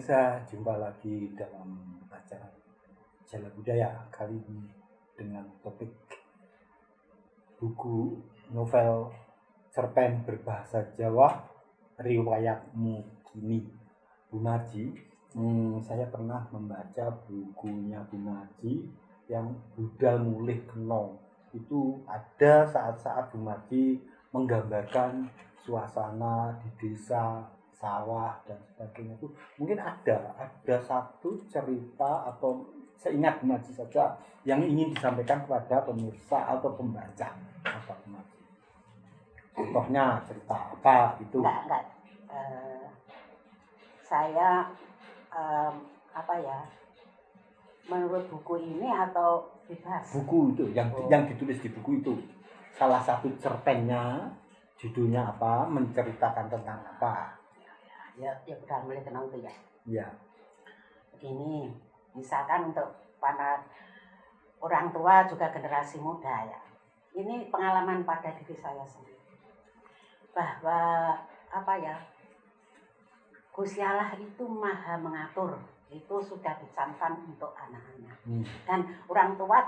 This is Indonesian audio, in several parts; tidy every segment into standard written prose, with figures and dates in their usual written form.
pemirsa, jumpa lagi dalam acara Jala Budaya kali ini dengan topik buku novel cerpen berbahasa Jawa Riwayatmu Kini Bu Marji. Saya pernah membaca bukunya Bu Marji yang Budal Mulih Keno. Itu ada saat-saat Bu Marji menggambarkan suasana di desa, sawah dan sebagainya. Itu mungkin ada satu cerita atau seingat Bu Marji saja yang ingin disampaikan kepada pemirsa atau pembaca. Apa Bu Marji? Contohnya cerita apa itu? Enggak. Saya menurut buku ini atau bebas? Buku itu yang ditulis di buku itu. Salah satu cerpennya judulnya apa? Menceritakan tentang apa? Ya Budal Mulih Keno itu ya. Ya. Begini, misalkan untuk para orang tua juga generasi muda ya. Ini pengalaman pada diri saya sendiri. Bahwa Gusti Allah itu maha mengatur. Itu sudah dicantumkan untuk anak-anak. Dan orang tua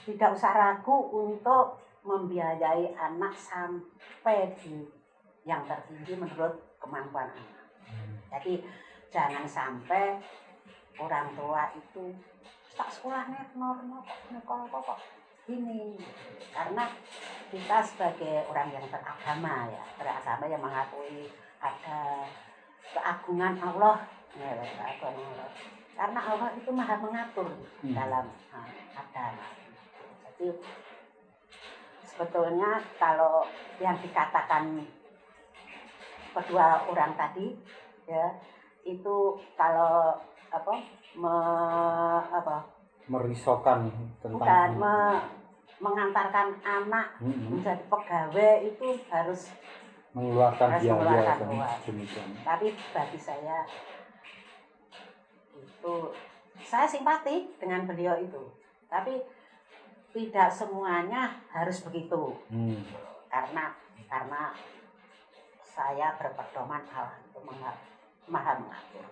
tidak usah ragu untuk membiayai anak sampai di yang tertinggi menurut kemampuan anak. Jadi jangan sampai orang tua itu tak sekolahnya kok ini, karena kita sebagai orang yang beragama yang mengakui ada keagungan Allah, karena Allah itu maha mengatur dalam agama. Jadi sebetulnya kalau yang dikatakan kedua orang tadi ya, itu kalau merisaukan tentang mengantarkan anak menjadi pegawai itu harus mengeluarkan biaya demikian. Tapi bagi saya itu, saya simpati dengan beliau itu, tapi tidak semuanya harus begitu. Karena saya berpedoman Allah itu maha mengatur.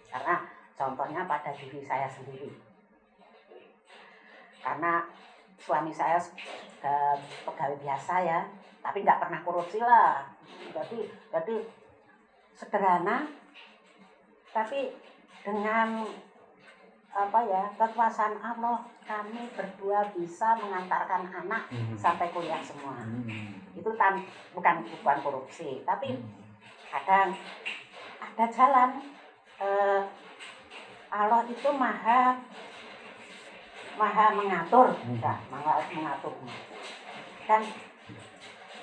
Karena contohnya pada diri saya sendiri. Karena suami saya pegawai biasa ya, tapi nggak pernah korupsi lah. Jadi sederhana, tapi dengan kekuasaan Allah kami berdua bisa mengantarkan anak sampai kuliah semua. Itu bukan korupsi, tapi kadang ada jalan. Allah itu maha mengatur, dan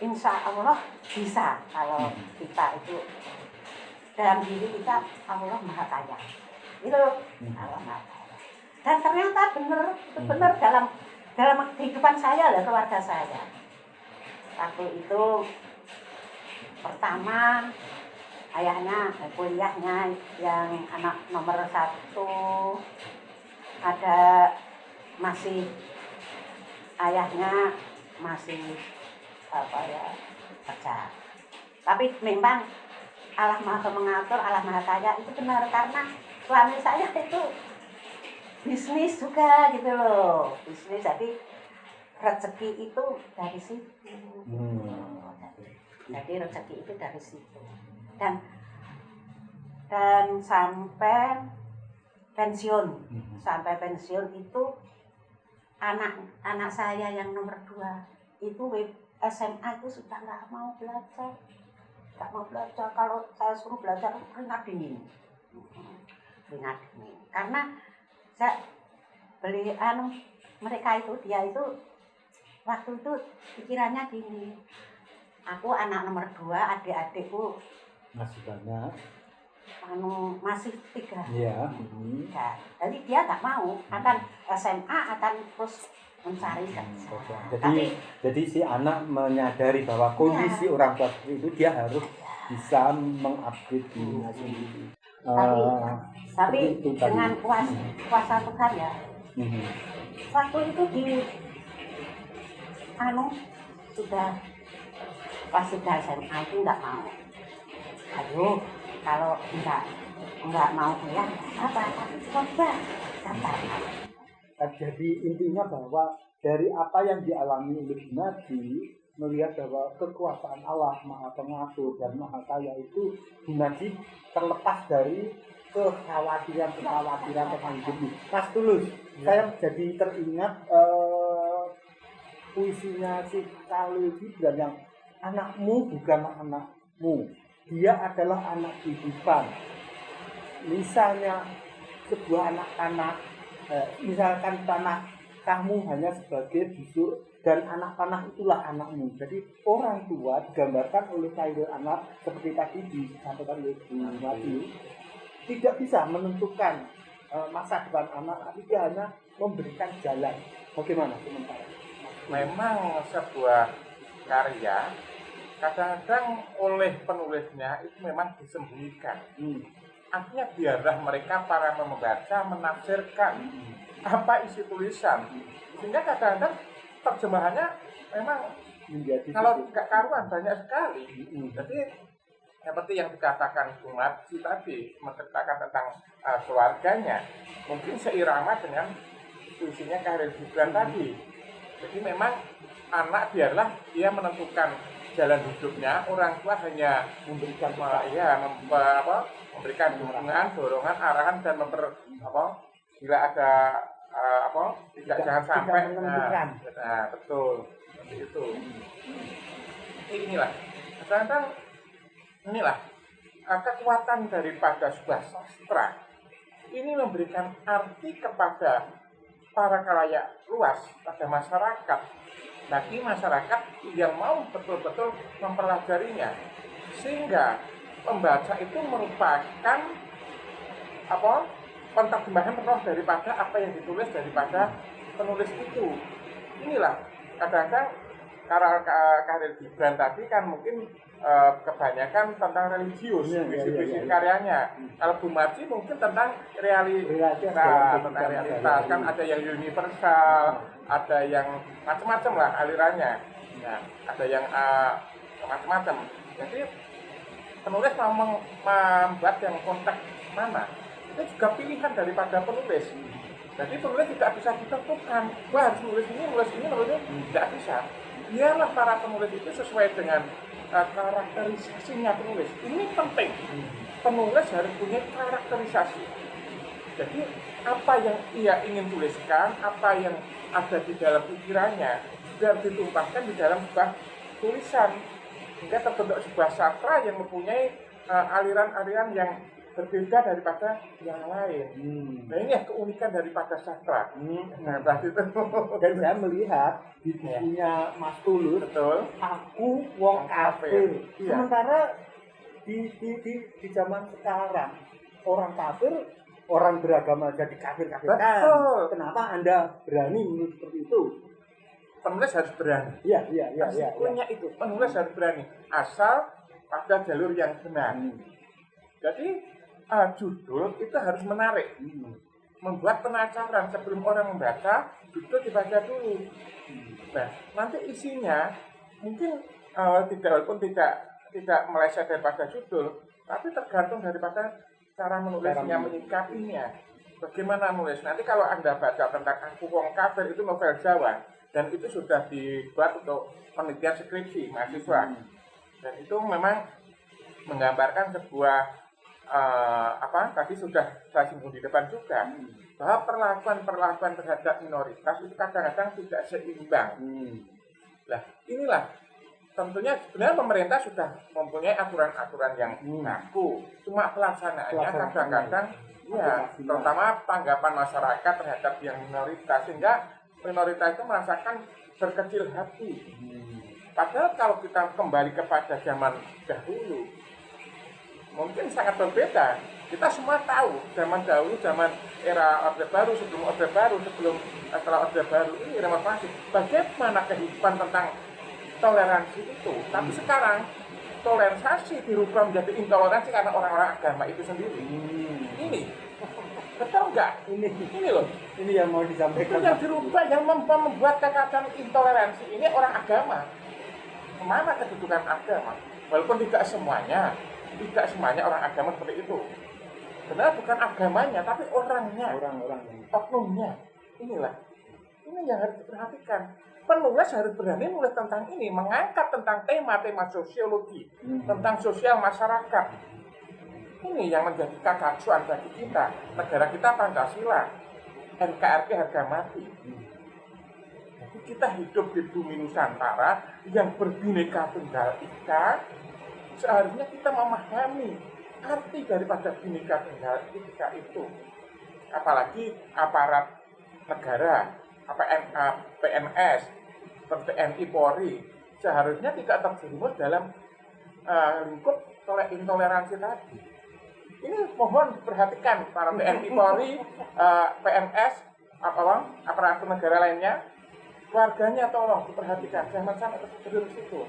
insya Allah bisa kalau kita itu dalam diri kita Allah maha kaya. Itu Allah maha kaya. Dan ternyata benar dalam kehidupan saya dan keluarga saya. Waktu itu pertama ayahnya kuliahnya yang anak nomor 1 ada ayahnya masih kerja. Tapi memang Allah maha mengatur, Allah maha kaya itu benar, karena suami saya itu bisnis juga gitu loh, bisnis, jadi rezeki itu dari situ. Jadi rezeki itu dari situ, dan sampai pensiun itu anak saya yang nomor 2 itu SMA itu sudah nggak mau belajar. Kalau saya suruh belajar keringat dingin, karena saya beli mereka itu, dia itu waktu itu pikirannya gini, aku anak nomor 2, adik-adikku masih banyak, masih 3. Iya. Jadi dia nggak mau, akan SMA akan terus mencari kerja. Jadi si anak menyadari bahwa kondisi orang tua itu dia harus bisa mengupgrade dirinya sendiri. Tapi dengan kuasa Tuhan ya. Waktu itu sudah pas SMA itu nggak mau. aduh kalau enggak mau kuliah apa tapi coba katakan. Jadi intinya bahwa dari apa yang dialami oleh Bu Narji, melihat bahwa kekuasaan Allah Maha Pengatur dan Maha Kaya itu, Bu Narji terlepas dari kekhawatiran tentang hidup ini. Mas Tulus, saya jadi teringat puisinya si Khalil Gibran yang anakmu bukanlah anakmu, dia adalah anak kehidupan. Misalnya sebuah anak-anak, misalkan tanah kamu hanya sebagai busur dan anak tanah itulah anakmu. Jadi orang tua digambarkan oleh Khairul Anwar seperti tadi disampaikan oleh Bu Narji, tidak bisa menentukan masa depan anak, tapi dia hanya memberikan jalan. Bagaimana komentar? Memang sebuah karya kadang-kadang oleh penulisnya itu memang disembunyikan. Artinya biarlah mereka para membaca menafsirkan apa isi tulisan, sehingga kadang-kadang terjemahannya memang Menjadi kalau nggak karuan banyak sekali. Jadi seperti yang dikatakan Bu Narji tadi, menceritakan tentang keluarganya, mungkin seirama dengan puisinya Khairul Gibran tadi. Jadi memang anak biarlah dia menentukan jalan hidupnya, orang tua hanya memberikan memberikan dukungan, dorongan, arahan dan bila ada jangan sampai betul seperti itu. Inilah kadang-kadang kekuatan daripada sebuah sastra ini memberikan arti kepada para khalayak luas, pada masyarakat, bagi masyarakat yang mau betul-betul mempelajarinya, sehingga pembaca itu merupakan penerjemahan penuh daripada apa yang ditulis daripada penulis itu. Inilah kadang-kadang Khairul Gibran tadi kan mungkin kebanyakan tentang religius, visi-visi karyanya. Kalau Bu Narji mungkin tentang realitas, kan ada yang universal, ada yang macam-macam lah alirannya. Nah, ada yang macam-macam. Jadi penulis mau membuat yang konteks mana, itu juga pilihan daripada penulis. Jadi penulis tidak bisa ditentukan, wah harus nulis ini, tidak bisa. Biarlah para penulis itu sesuai dengan karakterisasinya penulis. Ini penting. Penulis harus punya karakterisasi. Jadi apa yang ia ingin tuliskan, apa yang ada di dalam pikirannya, biar ditumpahkan di dalam sebuah tulisan, hingga terbentuk sebuah sastra yang mempunyai aliran-aliran yang berbeda daripada yang lain. Nah ini ya keunikan daripada sastra. Nah, berarti itu. Dan saya melihat di bukunya Mas Tulus, betul. Aku wong kafir. Iya. Sementara di zaman sekarang orang kafir, orang beragama jadi kafir-kafirkan. Betul. Kenapa Anda berani menulis seperti itu? Penulis harus berani. Iya. Resikonya itu penulis harus berani asal pada jalur yang benar. Jadi judul itu harus menarik, membuat penasaran sebelum orang membaca, judul dibaca dulu. Nah, nanti isinya mungkin walaupun tidak meleset daripada judul, tapi tergantung daripada cara menulisnya, menyikapinya. Bagaimana nulis? Nanti kalau Anda baca tentang Aku Wong Kafir, itu novel Jawa, dan itu sudah dibuat untuk penelitian skripsi mahasiswa. Dan itu memang menggambarkan sebuah tadi sudah saya singgung di depan juga, bahwa perlakuan terhadap minoritas itu kadang-kadang tidak seimbang. Nah, inilah tentunya sebenarnya pemerintah sudah mempunyai aturan-aturan yang baku, cuma pelaksanaannya kadang-kadang terutama tanggapan masyarakat terhadap yang minoritas, sehingga minoritas itu merasakan berkecil hati. Padahal kalau kita kembali kepada zaman dahulu, mungkin sangat berbeda. Kita semua tahu zaman dahulu, zaman era Orde Baru, sebelum Orde Baru, setelah Orde Baru ini reformasi, bagaimana kehidupan tentang toleransi itu. Tapi sekarang toleransi dirubah menjadi intoleransi karena orang-orang agama itu sendiri. Ini betul nggak? Ini loh. Ini yang mau disampaikan. Itu yang dirubah, yang membuat kekacauan intoleransi ini orang agama. Kemana kedudukan agama? Walaupun tidak semuanya, tidak semuanya orang agama seperti itu. Sebenarnya bukan agamanya, tapi orangnya, Orang-orang oknumnya. Inilah, ini yang harus diperhatikan. Penulis harus berani menulis tentang ini, mengangkat tentang tema-tema sosiologi, tentang sosial masyarakat. Ini yang menjadi kekacauan bagi kita. Negara kita Pancasila, NKRI harga mati. Jadi kita hidup di bumi Nusantara yang berbineka tunggal ika. Seharusnya kita memahami arti daripada bineka tunggal ika itu. Apalagi aparat negara, PNS, TNI Polri, seharusnya tidak terjerumus dalam lingkup intoleransi tadi. Ini mohon diperhatikan para TNI Polri, PNS, aparatur negara lainnya, keluarganya tolong diperhatikan, jangan sampai terjerumus situ.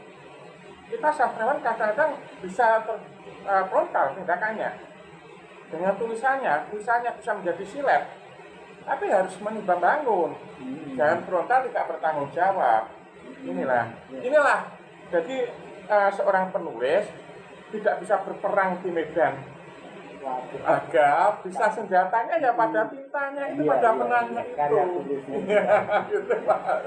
Kita sastrawan kadang-kadang bisa frontal tindakannya dengan tulisannya bisa menjadi silet, tapi harus menimbang bangun, jangan frontal tidak bertanggung jawab. Inilah. Jadi seorang penulis tidak bisa berperang di medan agak, bisa senjatanya ya pada tintanya itu, pada menangnya itu.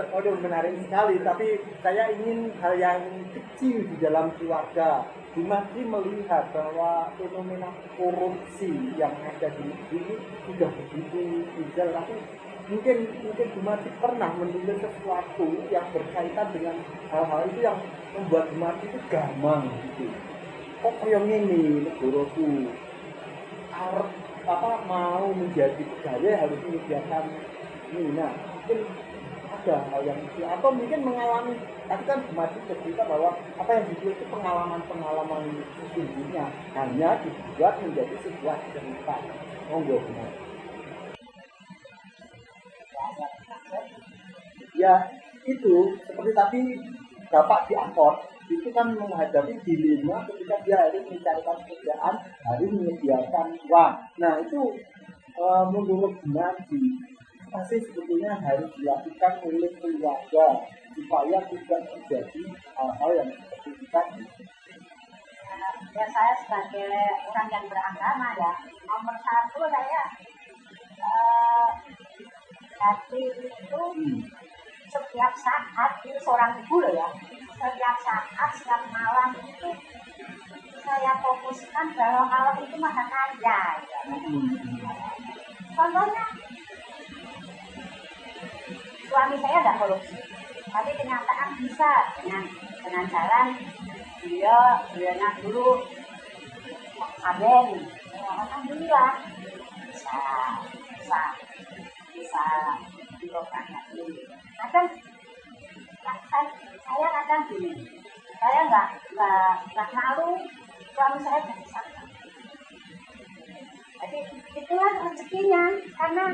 Waduh, menarik sekali. Tapi saya ingin hal yang kecil di dalam keluarga. Dimaki melihat bahwa fenomena korupsi yang ada di negeri ini sudah begitu bijak, tapi mungkin Dimaki pernah menulis sesuatu yang berkaitan dengan hal-hal itu yang membuat Dimaki itu gamang gitu. Kok kayak gini negaraku mau menjadi pegawai harus menyediakan ini. Nah, mungkin ada hal yang atau mungkin mengalami, tapi kan Dimaki cerita bahwa apa yang ditulis itu pengalaman sesungguhnya hanya dibuat menjadi sebuah cerita. Monggo benar. Ya itu seperti tadi Bapak diangkut itu kan menghadapi dilema ketika dia harus mencarikan pekerjaan, harus menyediakan uang. Nah itu menurut Dimaki pasti sebetulnya harus dilakukan oleh keluarga supaya tidak terjadi hal-hal yang seperti itu tadi. Ya saya sebagai orang yang beragama ya, nomor satu saya hati itu setiap saat, itu seorang ibu loh ya, setiap saat, setiap malam itu saya fokuskan bahwa Allah itu maha kaya ya. Contohnya suami saya tidak korupsi, tapi kenyataan bisa dengan jalan beliaunya dulu agen, alhamdulillah bisa dilakukan ini. Kadang saya kadang gini, saya nggak malu suami saya jadi sakit. Jadi itulah rezekinya, karena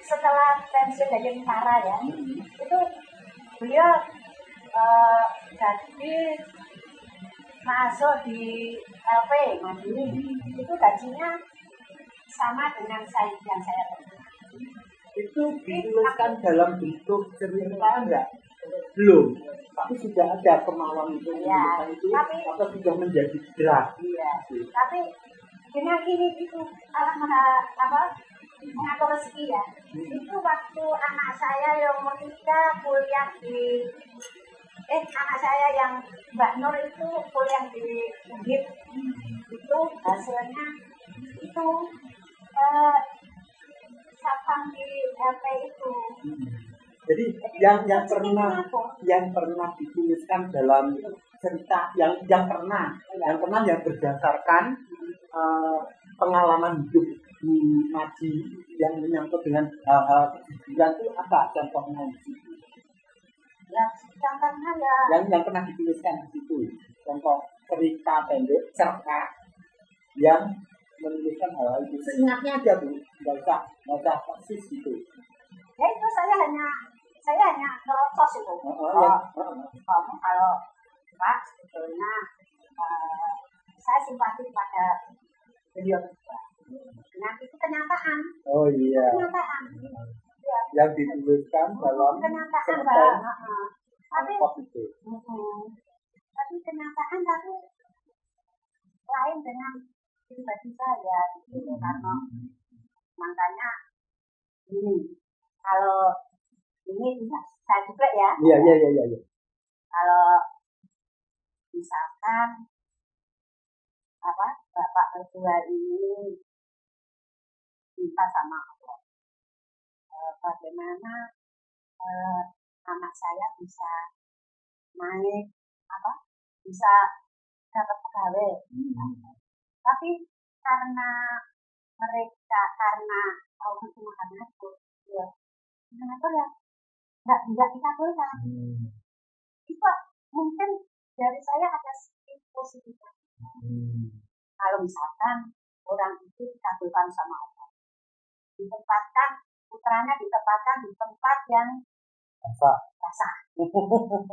setelah pensiun dari tentara ya, itu beliau jadi masuk di LP Mandiri, itu gajinya sama dengan yang saya terima. Itu dituliskan dalam bentuk cerita enggak? Belum, tapi sudah ada kemauan untuk menuliskan itu, atau sudah menjadi draft. Iya, tapi dengan ini itu Allah mengatur rezeki ya. Itu waktu anak saya yang umur 3 kuliah di anak saya yang Mbak Nur itu kuliah di UGIP, itu hasilnya itu satpam di LP itu. Jadi yang pernah dituliskan dalam cerita yang pernah yang berdasarkan pengalaman hidup Dimaki yang menyangkut dengan hal-hal kejujuran itu apa contohnya di situ? Ya, contohnya ya. Yang pernah dituliskan di situ, contoh cerita pendek cerita yang menuliskan hal itu. Seingatnya aja Bu, nggak usah persis gitu. Ya itu saya hanya terocos itu. Kalau Pak sebetulnya saya simpati pada beliau juga. Nah itu kenyataan. Oh iya. Kenyataan. Ya. Yang dituliskan dalam kenyataan cerpen. Tapi itu. Tapi kenyataan tapi lain sesuai dengan pribadi saya gitu karena makanya ini kalau ini bisa saya juga ya. Iya. Kalau misalkan apa bapak berdua ini minta sama Allah bagaimana anak saya bisa naik bisa dapat pegawai. Tapi karena mereka karena Allah cuma mengatur ya mengatur ya nggak dikabulkan. Itu mungkin dari saya ada sedikit positif. Kalau misalkan orang itu dikabulkan sama Allah, putranya ditempatkan di tempat yang basah.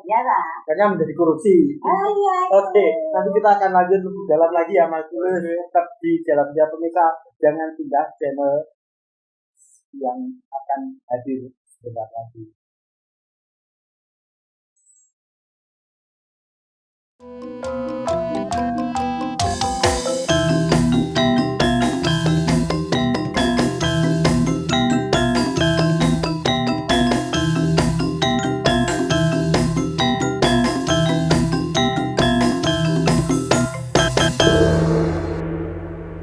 Iya lah. Karena menjadi korupsi. Iya. Oke, nanti kita akan lanjut lebih dalam lagi ya Mas Tulus. Tetap di dalam dia pemirsa, jangan pindah channel yang akan hadir sebentar lagi.